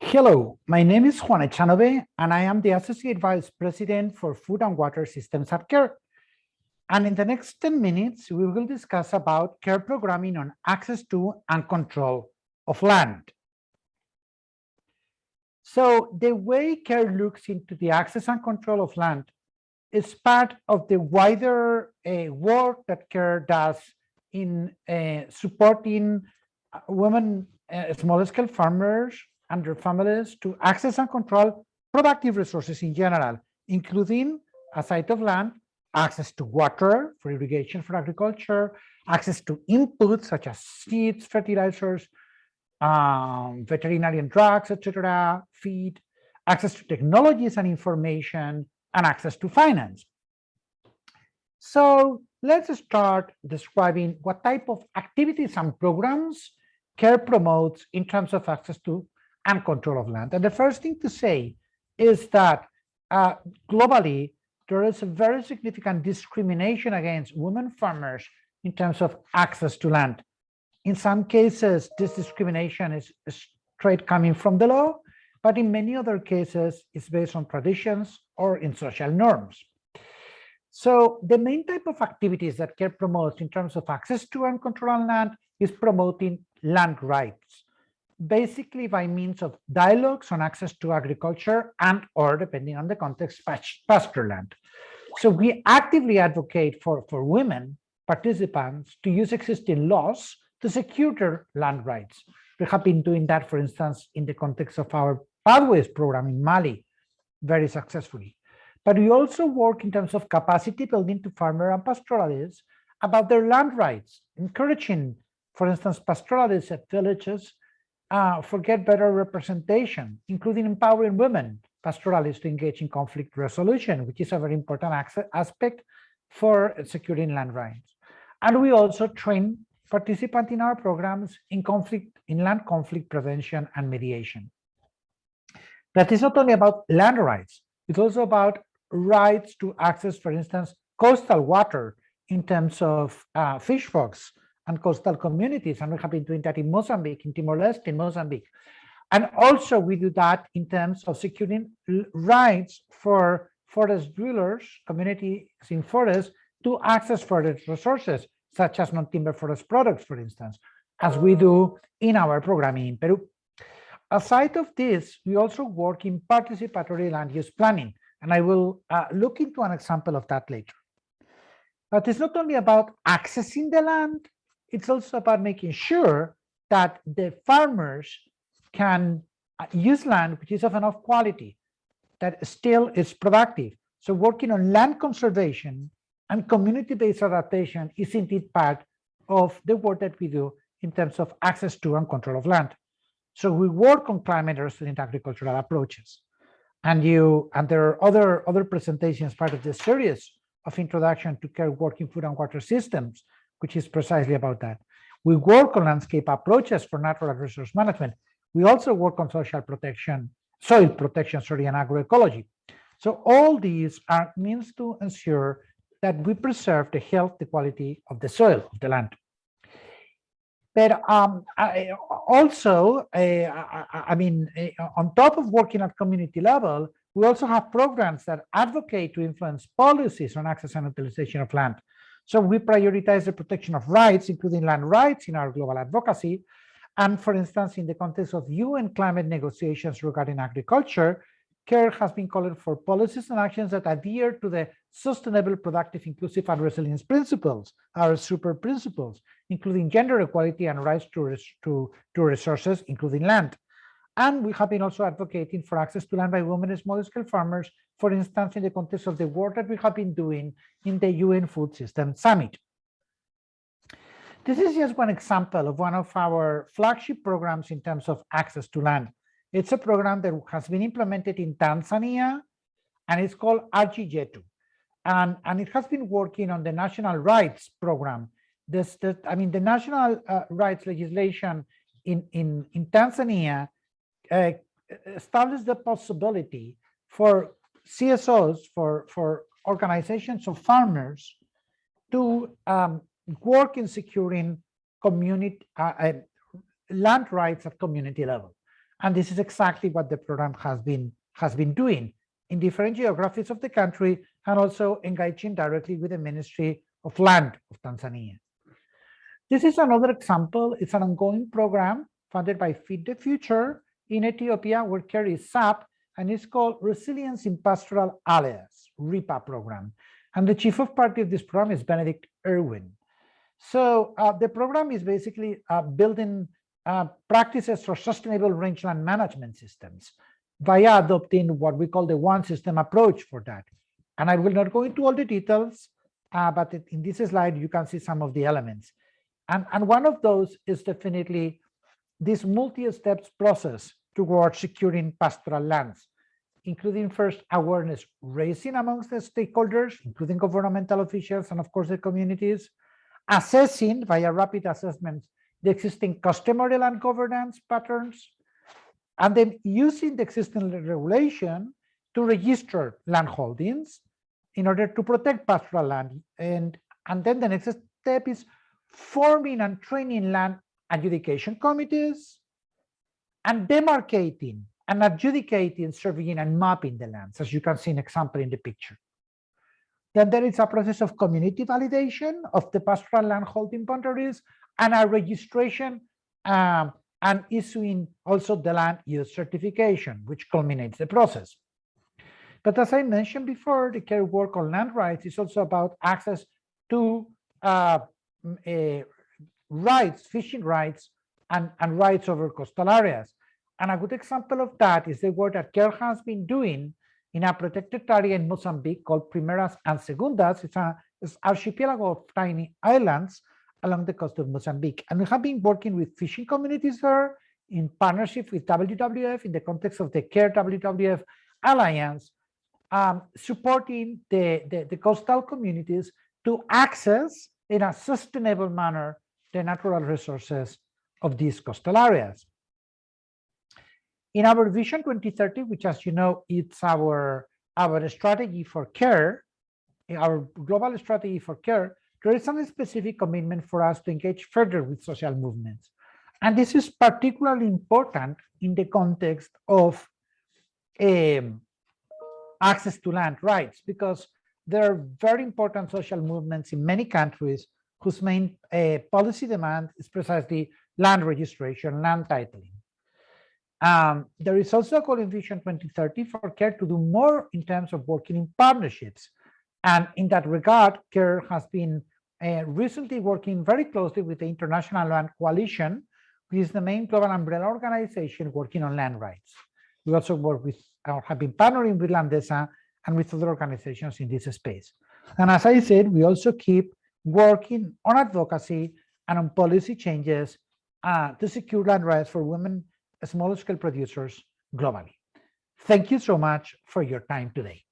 Hello, my name is Juan Echanove, and I am the Associate Vice President for Food and Water Systems at CARE. And in the next 10 minutes, we will discuss about CARE programming on access to and control of land. So the way CARE looks into the access and control of land is part of the wider work that CARE does in supporting women, small-scale farmers and their families to access and control productive resources in general, including a site of land, access to water for irrigation for agriculture, access to inputs such as seeds, fertilizers, veterinary and drugs, etc., feed, access to technologies and information, and access to finance. So let's start describing what type of activities and programs CARE promotes in terms of access to and control of land. And the first thing to say is that globally, there is a very significant discrimination against women farmers in terms of access to land. In some cases, this discrimination is straight coming from the law, but in many other cases, it's based on traditions or in social norms. So the main type of activities that CARE promotes in terms of access to and control on land is promoting land rights, basically by means of dialogues on access to agriculture and or, depending on the context, pasture land. So we actively advocate for women participants to use existing laws to secure their land rights. We have been doing that, for instance, in the context of our Pathways program in Mali, very successfully. But we also work in terms of capacity building to farmers and pastoralists about their land rights, encouraging, for instance, pastoralists at villages for get better representation, including empowering women pastoralists to engage in conflict resolution, which is a very important aspect for securing land rights. And we also train participants in our programs in land conflict prevention and mediation. That is not only about land rights, it's also about rights to access, for instance, coastal water in terms of fish stocks and coastal communities. And we have been doing that in Mozambique, in Timor-Leste, in Mozambique. And also we do that in terms of securing rights for forest dwellers, communities in forests, to access forest resources, such as non-timber forest products, for instance, as we do in our programming in Peru. Aside of this, we also work in participatory land use planning, and I will look into an example of that later. But it's not only about accessing the land, it's also about making sure that the farmers can use land which is of enough quality, that still is productive. So working on land conservation and community-based adaptation is indeed part of the work that we do in terms of access to and control of land. So we work on climate resilient agricultural approaches. And there are other presentations, part of this series of introduction to CARE working food and water systems, which is precisely about that. We work on landscape approaches for natural resource management. We also work on soil protection, and agroecology. So all these are means to ensure that we preserve the health, the quality of the soil, of the land. But on top of working at community level, we also have programs that advocate to influence policies on access and utilization of land. So we prioritize the protection of rights, including land rights, in our global advocacy. And for instance, in the context of UN climate negotiations regarding agriculture, CARE has been calling for policies and actions that adhere to the sustainable, productive, inclusive, and resilience principles, our super principles, including gender equality and rights to resources, including land. And we have been also advocating for access to land by women and small-scale farmers, for instance, in the context of the work that we have been doing in the UN Food System Summit. This is just one example of one of our flagship programs in terms of access to land. It's a program that has been implemented in Tanzania, and it's called RGJETU. And it has been working on the national rights program. The national rights legislation in Tanzania established the possibility for CSOs, for organizations of farmers, to work in securing community land rights at community level. And this is exactly what the program has been doing in different geographies of the country, and also engaging directly with the Ministry of Land of Tanzania. This is another example. It's an ongoing program funded by Feed the Future in Ethiopia, where CARE is SAP, and it's called Resilience in Pastoral Areas, RIPA program. And the chief of party of this program is Benedict Irwin. So the program is basically building practices for sustainable rangeland management systems via adopting what we call the one system approach for that. And I will not go into all the details, but in this slide, you can see some of the elements. And one of those is definitely this multi-steps process towards securing pastoral lands, including first awareness raising amongst the stakeholders, including governmental officials and of course the communities, assessing via rapid assessments the existing customary land governance patterns, and then using the existing regulation to register land holdings in order to protect pastoral land. And then the next step is forming and training land adjudication committees and demarcating and adjudicating, surveying and mapping the lands, as you can see an example in the picture. Then there is a process of community validation of the pastoral land holding boundaries and a registration and issuing also the land use certification, which culminates the process. But as I mentioned before, the CARE work on land rights is also about access to rights, fishing rights, and rights over coastal areas. And a good example of that is the work that CARE has been doing in a protected area in Mozambique called Primeras and Segundas. It's an archipelago of tiny islands along the coast of Mozambique. And we have been working with fishing communities there in partnership with WWF in the context of the CARE WWF Alliance, supporting the coastal communities to access in a sustainable manner the natural resources of these coastal areas. In our Vision 2030, which, as you know, it's our strategy for CARE, our global strategy for CARE, there is some specific commitment for us to engage further with social movements. And this is particularly important in the context of access to land rights, because there are very important social movements in many countries whose main policy demand is precisely land registration, land titling. There is also a call in Vision 2030 for CARE to do more in terms of working in partnerships. And in that regard, CARE has been recently working very closely with the International Land Coalition, which is the main global umbrella organization working on land rights. We also work with, or have been partnering with Landesa and with other organizations in this space. And as I said, we also keep working on advocacy and on policy changes to secure land rights for women, small-scale producers globally. Thank you so much for your time today.